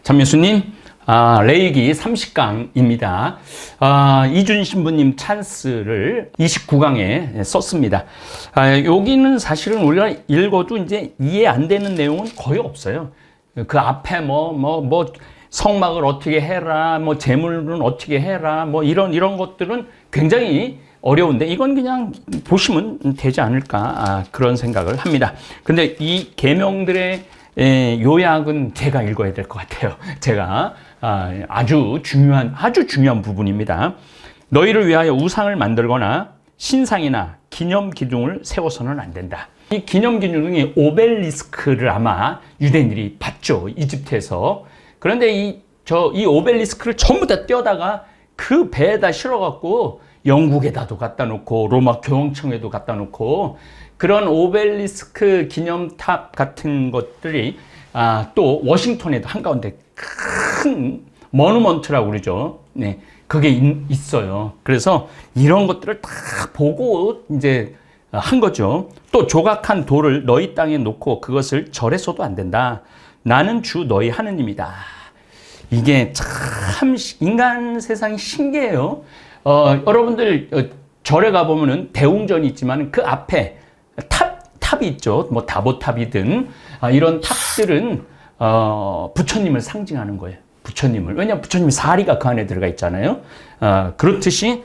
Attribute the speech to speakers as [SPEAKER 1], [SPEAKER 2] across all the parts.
[SPEAKER 1] 참예수님, 레이기 30강입니다. 이준 신부님 찬스를 29강에 썼습니다. 여기는 사실은 우리가 읽어도 이제 이해 안 되는 내용은 거의 없어요. 그 앞에 성막을 어떻게 해라, 재물은 어떻게 해라, 이런 것들은 굉장히 어려운데 이건 그냥 보시면 되지 않을까 그런 생각을 합니다. 근데 이 계명들의 요약은 제가 읽어야 될 것 같아요. 제가 아주 중요한 부분입니다. 너희를 위하여 우상을 만들거나 신상이나 기념 기둥을 세워서는 안 된다. 이 기념 기둥이 오벨리스크를 아마 유대인들이 봤죠, 이집트에서. 그런데 이 오벨리스크를 전부 다 떼어다가 그 배에다 실어갖고 영국에다도 갖다 놓고 로마 교황청에도 갖다 놓고 그런 오벨리스크 기념탑 같은 것들이 또 워싱턴에도 한가운데 큰 머누먼트라고 그러죠. 네, 그게 있어요. 그래서 이런 것들을 다 보고 이제 한 거죠. 또 조각한 돌을 너희 땅에 놓고 그것을 절해서도 안 된다. 나는 주 너희 하느님이다. 이게 참 인간 세상이 신기해요. 여러분들 절에 가보면은 대웅전이 있지만 그 앞에 탑이 있죠. 다보탑이든 이런 탑들은 부처님을 상징하는 거예요. 부처님을. 왜냐하면 부처님이 사리가 그 안에 들어가 있잖아요. 그렇듯이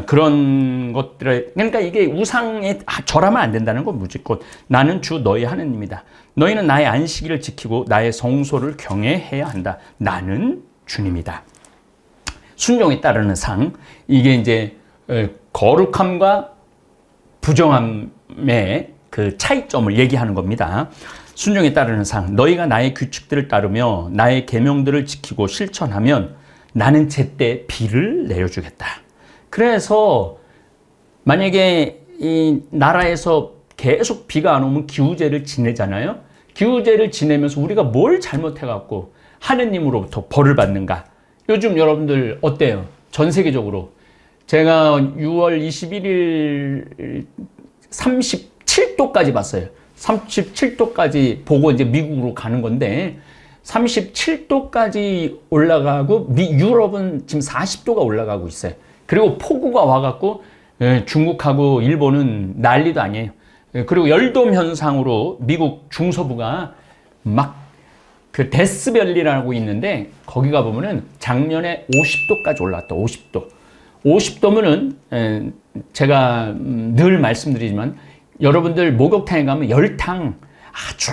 [SPEAKER 1] 그런 것들을, 그러니까 이게 우상에 절하면 안 된다는 건 무조건 나는 주 너희 하느님이다. 너희는 나의 안식일을 지키고 나의 성소를 경외해야 한다. 나는 주님이다. 순종에 따르는 상, 이게 이제 거룩함과 부정함의 그 차이점을 얘기하는 겁니다. 순종에 따르는 상, 너희가 나의 규칙들을 따르며 나의 계명들을 지키고 실천하면 나는 제때 비를 내려주겠다. 그래서 만약에 이 나라에서 계속 비가 안 오면 기후제를 지내잖아요. 기후제를 지내면서 우리가 뭘 잘못해갖고 하느님으로부터 벌을 받는가? 요즘 여러분들 어때요? 전 세계적으로. 제가 6월 21일 37도까지 봤어요. 37도까지 보고 이제 미국으로 가는 건데 37도까지 올라가고 유럽은 지금 40도가 올라가고 있어요. 그리고 폭우가 와갖고 중국하고 일본은 난리도 아니에요. 그리고 열돔 현상으로 미국 중서부가 막 그 데스밸리라고 있는데 거기 가보면은 작년에 50도까지 올라왔다. 50도. 50도면은 제가 늘 말씀드리지만 여러분들 목욕탕에 가면 열탕 아주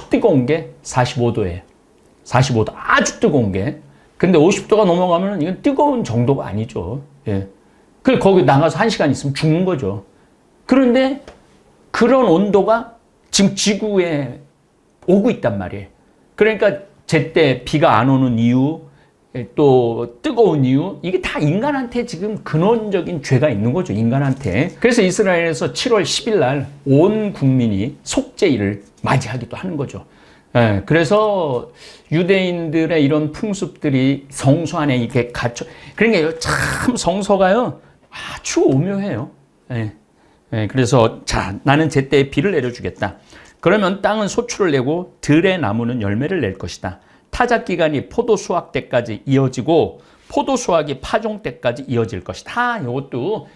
[SPEAKER 1] 뜨거운 게 45도예요. 45도 아주 뜨거운 게. 근데 50도가 넘어가면 이건 뜨거운 정도가 아니죠. 예. 그래서 거기 나가서 1시간 있으면 죽는 거죠. 그런데 그런 온도가 지금 지구에 오고 있단 말이에요. 그러니까 제때 비가 안 오는 이유, 또 뜨거운 이유, 이게 다 인간한테 지금 근원적인 죄가 있는 거죠, 인간한테. 그래서 이스라엘에서 7월 10일 날 온 국민이 속죄일을 맞이하기도 하는 거죠. 그래서 유대인들의 이런 풍습들이 성소 안에 이렇게 갇혀, 그러니까 참 성서가요, 아주 오묘해요. 그래서 나는 제때 비를 내려주겠다. 그러면 땅은 소출을 내고 들의 나무는 열매를 낼 것이다. 타작 기간이 포도 수확 때까지 이어지고 포도 수확이 파종 때까지 이어질 것이다. 이것도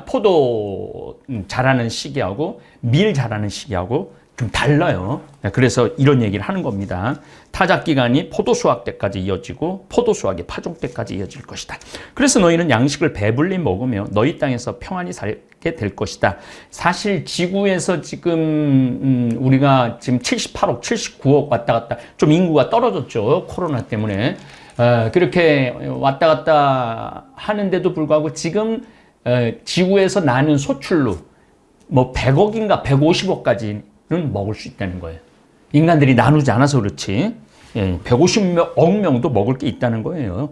[SPEAKER 1] 포도 자라는 시기하고 밀 자라는 시기하고 좀 달라요. 그래서 이런 얘기를 하는 겁니다. 타작 기간이 포도 수확 때까지 이어지고 포도 수확이 파종 때까지 이어질 것이다. 그래서 너희는 양식을 배불리 먹으며 너희 땅에서 평안히 살게 될 것이다. 사실 지구에서 지금 우리가 지금 78억, 79억 왔다 갔다 좀 인구가 떨어졌죠. 코로나 때문에. 그렇게 왔다 갔다 하는데도 불구하고 지금 지구에서 나는 소출로 100억인가 150억까지 먹을 수 있다는 거예요. 인간들이 나누지 않아서 그렇지 150억 명도 먹을 게 있다는 거예요.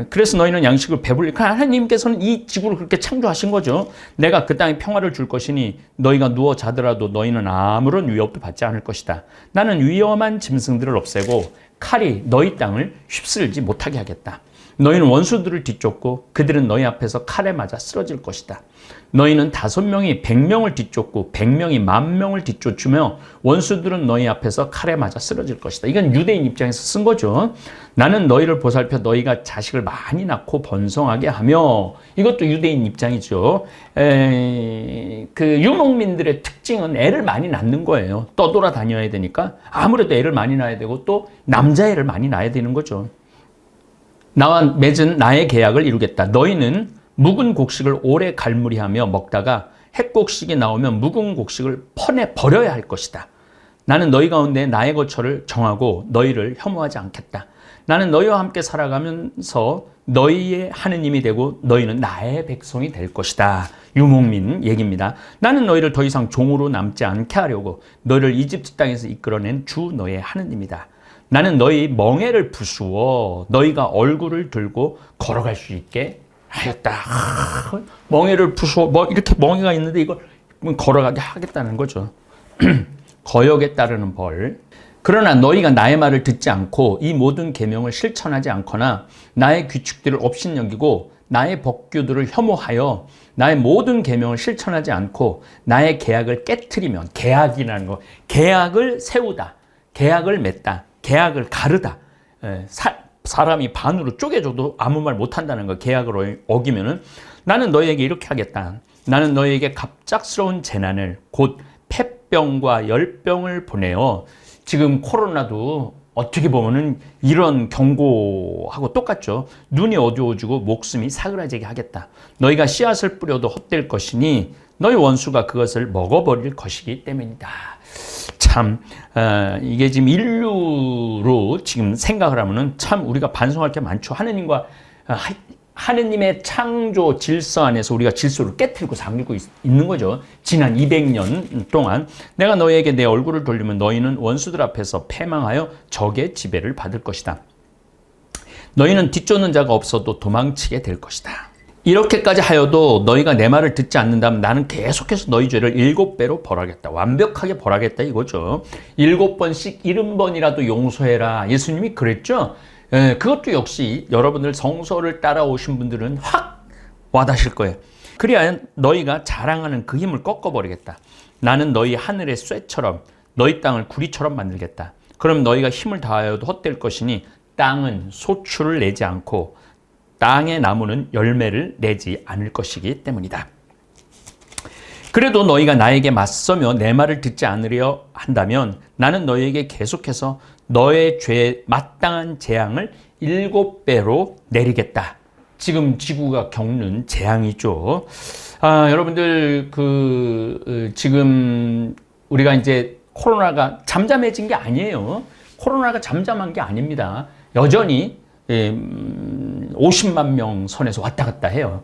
[SPEAKER 1] 그래서 너희는 양식을 배불리, 하나님께서는 이 지구를 그렇게 창조하신 거죠. 내가 그 땅에 평화를 줄 것이니 너희가 누워 자더라도 너희는 아무런 위협도 받지 않을 것이다. 나는 위험한 짐승들을 없애고 칼이 너희 땅을 휩쓸지 못하게 하겠다. 너희는 원수들을 뒤쫓고 그들은 너희 앞에서 칼에 맞아 쓰러질 것이다. 너희는 5명이 100명을 뒤쫓고 100명이 10,000명을 뒤쫓으며 원수들은 너희 앞에서 칼에 맞아 쓰러질 것이다. 이건 유대인 입장에서 쓴 거죠. 나는 너희를 보살펴 너희가 자식을 많이 낳고 번성하게 하며, 이것도 유대인 입장이죠. 그 유목민들의 특징은 애를 많이 낳는 거예요. 떠돌아 다녀야 되니까 아무래도 애를 많이 낳아야 되고 또 남자애를 많이 낳아야 되는 거죠. 나와 맺은 나의 계약을 이루겠다. 너희는 묵은 곡식을 오래 갈무리하며 먹다가 햇곡식이 나오면 묵은 곡식을 퍼내 버려야 할 것이다. 나는 너희 가운데 나의 거처를 정하고 너희를 혐오하지 않겠다. 나는 너희와 함께 살아가면서 너희의 하느님이 되고 너희는 나의 백성이 될 것이다. 유목민 얘기입니다. 나는 너희를 더 이상 종으로 남지 않게 하려고 너희를 이집트 땅에서 이끌어낸 주 너희의 하느님이다. 나는 너희 멍에를 부수어 너희가 얼굴을 들고 걸어갈 수 있게 하였다. 멍에를 부수어, 이렇게 멍에가 있는데 이걸 걸어가게 하겠다는 거죠. 거역에 따르는 벌. 그러나 너희가 나의 말을 듣지 않고 이 모든 계명을 실천하지 않거나 나의 규칙들을 업신여기고 나의 법규들을 혐오하여 나의 모든 계명을 실천하지 않고 나의 계약을 깨트리면, 계약이라는 거, 계약을 세우다, 계약을 맺다, 계약을 가르다, 사람이 반으로 쪼개줘도 아무 말 못한다는 거, 계약을 어기면은 나는 너희에게 이렇게 하겠다. 나는 너희에게 갑작스러운 재난을, 곧 폐병과 열병을 보내어, 지금 코로나도 어떻게 보면은 이런 경고하고 똑같죠. 눈이 어두워지고 목숨이 사그라지게 하겠다. 너희가 씨앗을 뿌려도 헛될 것이니 너희 원수가 그것을 먹어버릴 것이기 때문이다. 참 이게 지금 인류로 지금 생각을 하면은 참 우리가 반성할 게 많죠. 하느님의 창조 질서 안에서 우리가 질서를 깨트리고 잠기고 있는 거죠. 지난 200년 동안 내가 너희에게 내 얼굴을 돌리면 너희는 원수들 앞에서 패망하여 적의 지배를 받을 것이다. 너희는 뒤쫓는 자가 없어도 도망치게 될 것이다. 이렇게까지 하여도 너희가 내 말을 듣지 않는다면 나는 계속해서 너희 죄를 7배로 벌하겠다. 완벽하게 벌하겠다 이거죠. 7번씩 70번이라도 용서해라. 예수님이 그랬죠. 그것도 역시 여러분들 성서를 따라오신 분들은 확 와닿으실 거예요. 그래야 너희가 자랑하는 그 힘을 꺾어버리겠다. 나는 너희 하늘의 쇠처럼 너희 땅을 구리처럼 만들겠다. 그럼 너희가 힘을 다하여도 헛될 것이니 땅은 소출을 내지 않고 땅의 나무는 열매를 내지 않을 것이기 때문이다. 그래도 너희가 나에게 맞서며 내 말을 듣지 않으려 한다면 나는 너희에게 계속해서 너의 죄에 마땅한 재앙을 7배로 내리겠다. 지금 지구가 겪는 재앙이죠. 여러분들 지금 우리가 이제 코로나가 잠잠해진 게 아니에요. 코로나가 잠잠한 게 아닙니다. 여전히 50만 명 선에서 왔다 갔다 해요.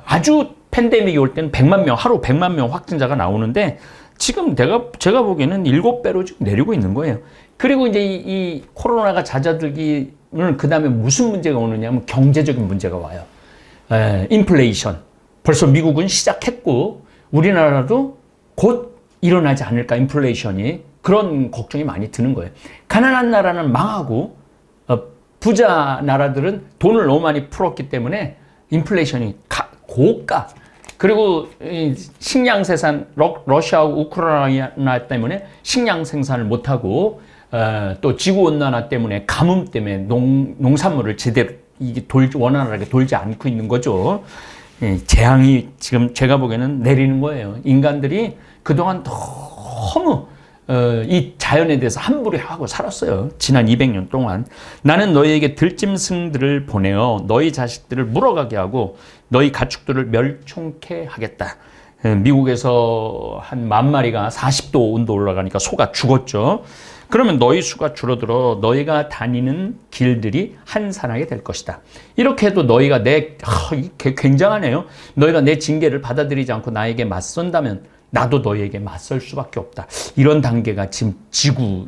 [SPEAKER 1] 아주 팬데믹이 올 때는 100만 명, 하루 100만 명 확진자가 나오는데 지금 제가 보기에는 7배로 지금 내리고 있는 거예요. 그리고 이제 이 코로나가 잦아들기는 그 다음에 무슨 문제가 오느냐 하면 경제적인 문제가 와요. 인플레이션. 벌써 미국은 시작했고 우리나라도 곧 일어나지 않을까, 인플레이션이. 그런 걱정이 많이 드는 거예요. 가난한 나라는 망하고 부자 나라들은 돈을 너무 많이 풀었기 때문에 인플레이션이 고가. 그리고 식량 생산, 러시아하고 우크라이나 때문에 식량 생산을 못하고 또 지구온난화 때문에 가뭄 때문에 농산물을 제대로 원활하게 돌지 않고 있는 거죠. 재앙이 지금 제가 보기에는 내리는 거예요. 인간들이 그동안 너무 이 자연에 대해서 함부로 하고 살았어요. 지난 200년 동안. 나는 너희에게 들짐승들을 보내어 너희 자식들을 물어가게 하고 너희 가축들을 멸종케 하겠다. 미국에서 한 10,000마리가 40도 온도 올라가니까 소가 죽었죠. 그러면 너희 수가 줄어들어 너희가 다니는 길들이 한산하게 될 것이다. 이렇게 해도 너희가 굉장하네요. 너희가 내 징계를 받아들이지 않고 나에게 맞선다면 나도 너희에게 맞설 수밖에 없다. 이런 단계가 지금 지구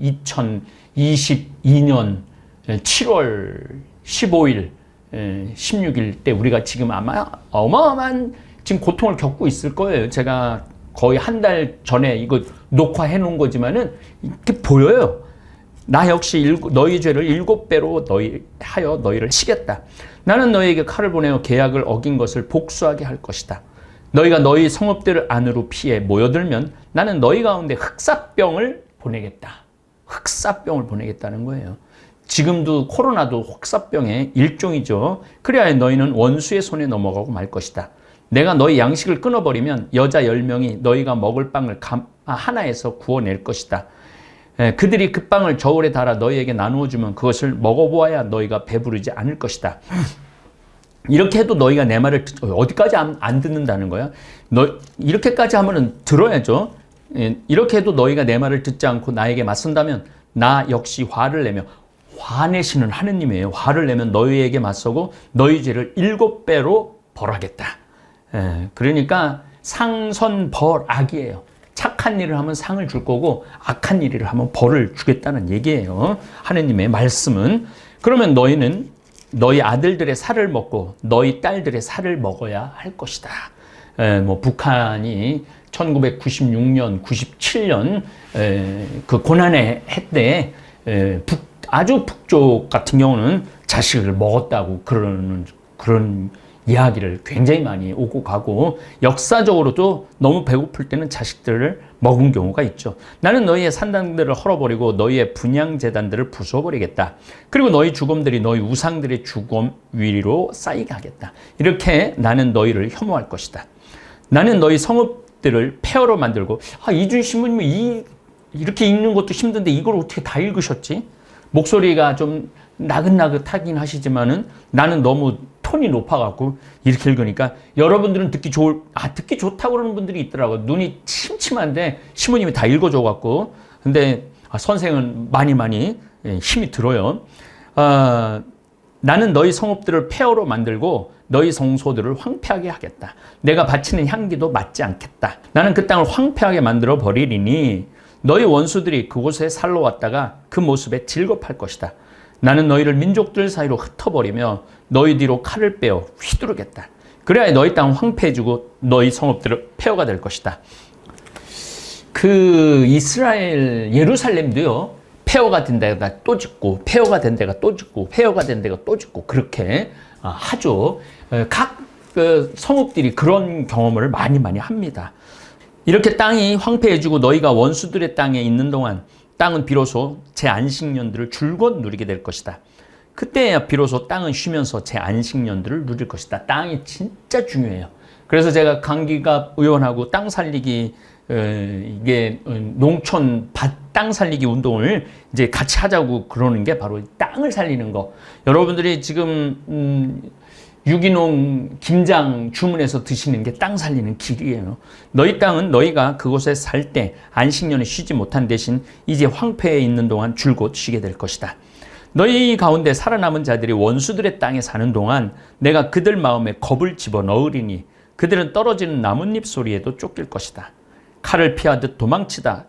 [SPEAKER 1] 2022년 7월 15일, 16일 때 우리가 지금 아마 어마어마한 지금 고통을 겪고 있을 거예요. 제가 거의 한 달 전에 이거 녹화해 놓은 거지만은 이렇게 보여요. 나 역시 너희 죄를 7배로 하여 너희를 치겠다. 나는 너희에게 칼을 보내어 계약을 어긴 것을 복수하게 할 것이다. 너희가 너희 성읍들 안으로 피해 모여들면 나는 너희 가운데 흑사병을 보내겠다. 흑사병을 보내겠다는 거예요. 지금도 코로나도 흑사병의 일종이죠. 그래야 너희는 원수의 손에 넘어가고 말 것이다. 내가 너희 양식을 끊어버리면 여자 10명이 너희가 먹을 빵을 하나에서 구워낼 것이다. 그들이 그 빵을 저울에 달아 너희에게 나누어 주면 그것을 먹어보아야 너희가 배부르지 않을 것이다. 이렇게 해도 너희가 내 말을 어디까지 안 듣는다는 거야? 이렇게까지 하면은 들어야죠. 이렇게 해도 너희가 내 말을 듣지 않고 나에게 맞선다면 나 역시 화를 내며, 화내시는 하느님이에요. 화를 내면 너희에게 맞서고 너희 죄를 7배로 벌하겠다. 그러니까 상선벌악이에요. 착한 일을 하면 상을 줄 거고 악한 일을 하면 벌을 주겠다는 얘기예요. 하느님의 말씀은. 그러면 너희는 너희 아들들의 살을 먹고 너희 딸들의 살을 먹어야 할 것이다. 북한이 1996년, 97년 그 고난의 해 때 아주 북쪽 같은 경우는 자식을 먹었다고 그런 이야기를 굉장히 많이 오고 가고, 역사적으로도 너무 배고플 때는 자식들을 먹은 경우가 있죠. 나는 너희의 산당들을 헐어버리고 너희의 분향재단들을 부숴버리겠다. 그리고 너희 죽음들이 너희 우상들의 죽음 위로 쌓이게 하겠다. 이렇게 나는 너희를 혐오할 것이다. 나는 너희 성읍들을 폐허로 만들고, 이준 신부님은 이렇게 읽는 것도 힘든데 이걸 어떻게 다 읽으셨지? 목소리가 좀 나긋나긋하긴 하시지만은 나는 너무 톤이 높아갖고 이렇게 읽으니까 여러분들은 듣기 좋다고 그러는 분들이 있더라고요. 눈이 침침한데 신부님이 다 읽어줘갖고. 근데 선생은 많이 힘이 들어요. 나는 너희 성읍들을 폐허로 만들고 너희 성소들을 황폐하게 하겠다. 내가 바치는 향기도 맞지 않겠다. 나는 그 땅을 황폐하게 만들어 버리리니 너희 원수들이 그곳에 살러 왔다가 그 모습에 즐겁할 것이다. 나는 너희를 민족들 사이로 흩어버리며 너희 뒤로 칼을 빼어 휘두르겠다. 그래야 너희 땅은 황폐해지고 너희 성읍들은 폐허가 될 것이다. 그 이스라엘 예루살렘도요, 폐허가 된 데가 또 짓고 폐허가 된 데가 또 짓고 폐허가 된 데가 또 짓고 그렇게 하죠. 각 성읍들이 그런 경험을 많이 합니다. 이렇게 땅이 황폐해지고 너희가 원수들의 땅에 있는 동안 땅은 비로소 제 안식년들을 줄곧 누리게 될 것이다. 그때야 비로소 땅은 쉬면서 제 안식년들을 누릴 것이다. 땅이 진짜 중요해요. 그래서 제가 강기갑 의원하고 땅 살리기 이게 농촌 땅 살리기 운동을 이제 같이 하자고 그러는 게 바로 땅을 살리는 거. 여러분들이 지금 유기농 김장 주문해서 드시는 게 땅 살리는 길이에요. 너희 땅은 너희가 그곳에 살 때 안식년에 쉬지 못한 대신 이제 황폐해 있는 동안 줄곧 쉬게 될 것이다. 너희 가운데 살아남은 자들이 원수들의 땅에 사는 동안 내가 그들 마음에 겁을 집어넣으리니 그들은 떨어지는 나뭇잎 소리에도 쫓길 것이다. 칼을 피하듯 도망치다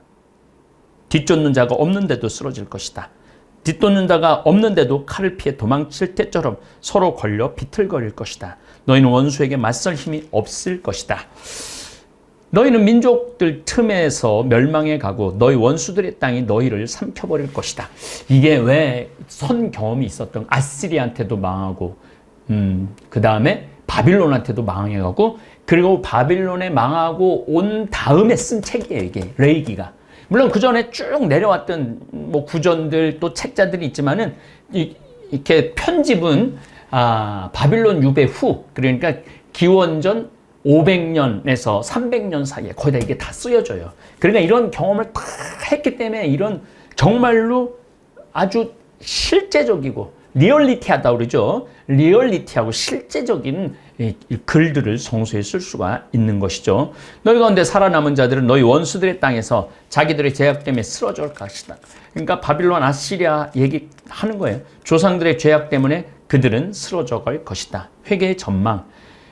[SPEAKER 1] 뒤쫓는 자가 없는데도 쓰러질 것이다. 뒤쫓는 자가 없는데도 칼을 피해 도망칠 때처럼 서로 걸려 비틀거릴 것이다. 너희는 원수에게 맞설 힘이 없을 것이다. 너희는 민족들 틈에서 멸망해 가고 너희 원수들의 땅이 너희를 삼켜버릴 것이다. 이게 왜 선 경험이 있었던 아시리한테도 망하고 그 다음에 바빌론한테도 망해가고, 그리고 바빌론에 망하고 온 다음에 쓴 책이에요. 이게 레이기가. 물론 그 전에 쭉 내려왔던 뭐 구전들 또 책자들이 있지만은 이렇게 편집은 바빌론 유배 후, 그러니까 기원전 500년에서 300년 사이에 거의 다 이게 다 쓰여져요. 그러니까 이런 경험을 다 했기 때문에 이런 정말로 아주 실제적이고 리얼리티하다 그러죠. 리얼리티하고 실제적인 글들을 성서에 쓸 수가 있는 것이죠. 너희 가운데 살아남은 자들은 너희 원수들의 땅에서 자기들의 죄악 때문에 쓰러질 것이다. 그러니까 바빌론 아시리아 얘기하는 거예요. 조상들의 죄악 때문에 그들은 쓰러져 갈 것이다. 회개의 전망.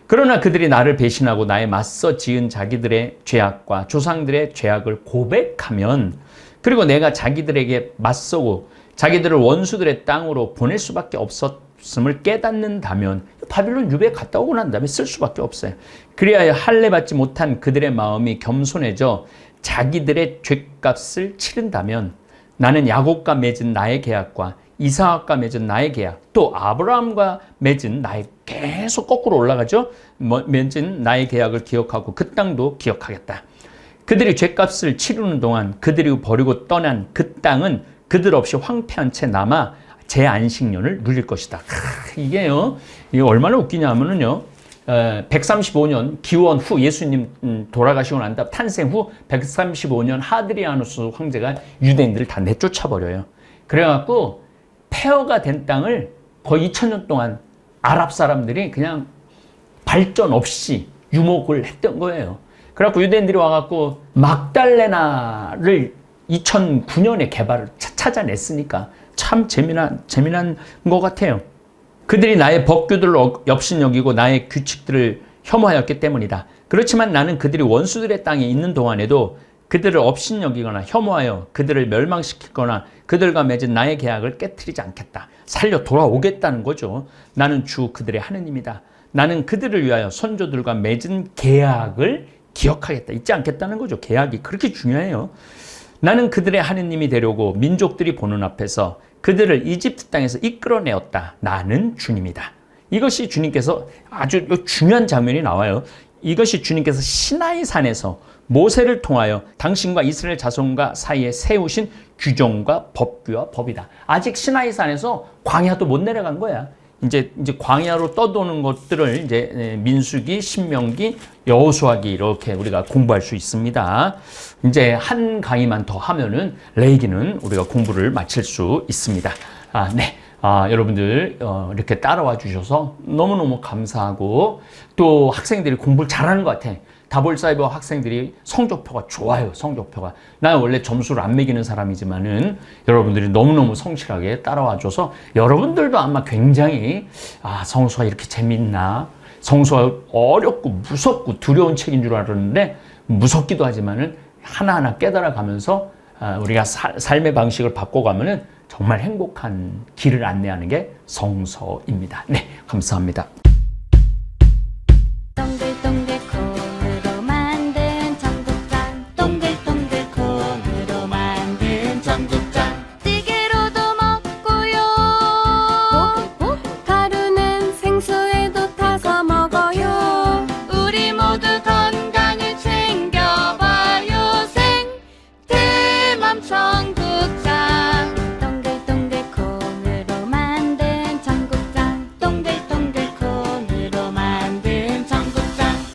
[SPEAKER 1] 그러나 그들이 나를 배신하고 나에 맞서 지은 자기들의 죄악과 조상들의 죄악을 고백하면, 그리고 내가 자기들에게 맞서고 자기들을 원수들의 땅으로 보낼 수밖에 없었음을 깨닫는다면, 바빌론 유배에 갔다 오고 난 다음에 쓸 수밖에 없어요. 그래야 할례 받지 못한 그들의 마음이 겸손해져 자기들의 죄값을 치른다면 나는 야곱과 맺은 나의 계약과 이삭과 맺은 나의 계약, 또 아브라함과 맺은 나의, 계속 거꾸로 올라가죠. 맺은 나의 계약을 기억하고 그 땅도 기억하겠다. 그들이 죄값을 치르는 동안 그들이 버리고 떠난 그 땅은 그들 없이 황폐한 채 남아 제 안식년을 누릴 것이다. 이게요, 이게 얼마나 웃기냐면은요, 135년 기원 후, 예수님 돌아가시고 난 다음 탄생 후 135년 하드리아누스 황제가 유대인들을 다 내쫓아버려요. 그래갖고 폐허가 된 땅을 거의 2000년 동안 아랍 사람들이 그냥 발전 없이 유목을 했던 거예요. 그래갖고 유대인들이 와갖고 막달레나를 2009년에 개발을 찾아냈으니까 참 재미난 것 같아요. 그들이 나의 법규들을 업신여기고 나의 규칙들을 혐오하였기 때문이다. 그렇지만 나는 그들이 원수들의 땅에 있는 동안에도 그들을 업신여기거나 혐오하여 그들을 멸망시키거나 그들과 맺은 나의 계약을 깨트리지 않겠다. 살려 돌아오겠다는 거죠. 나는 주 그들의 하느님이다. 나는 그들을 위하여 선조들과 맺은 계약을 기억하겠다. 잊지 않겠다는 거죠. 계약이 그렇게 중요해요. 나는 그들의 하느님이 되려고 민족들이 보는 앞에서 그들을 이집트 땅에서 이끌어내었다. 나는 주님이다. 이것이 주님께서 아주 중요한 장면이 나와요. 이것이 주님께서 시나이 산에서 모세를 통하여 당신과 이스라엘 자손과 사이에 세우신 규정과 법규와 법이다. 아직 시나이 산에서 광야도 못 내려간 거야. 이제 광야로 떠도는 것들을 이제 민수기, 신명기, 여호수아기 이렇게 우리가 공부할 수 있습니다. 이제 한 강의만 더 하면은 레위기는 우리가 공부를 마칠 수 있습니다. 네. 여러분들 이렇게 따라와 주셔서 너무너무 감사하고, 또 학생들이 공부를 잘하는 것 같아. 다볼사이버 학생들이 성적표가 좋아요. 성적표가. 나 원래 점수를 안 매기는 사람이지만은 여러분들이 너무너무 성실하게 따라와 줘서 여러분들도 아마 굉장히 성서가 이렇게 재밌나, 성서가 어렵고 무섭고 두려운 책인 줄 알았는데 무섭기도 하지만은 하나하나 깨달아가면서 우리가 삶의 방식을 바꿔가면은 정말 행복한 길을 안내하는 게 성서입니다. 네, 감사합니다.
[SPEAKER 2] 동글동글 콩으로 만든 청국장, 동글동글 콩으로 만든 청국장, 찌개로도 먹고요. 가루는 생수에도 타서 먹어요. 우리 모두 건강을 챙겨봐요. 생태맘처럼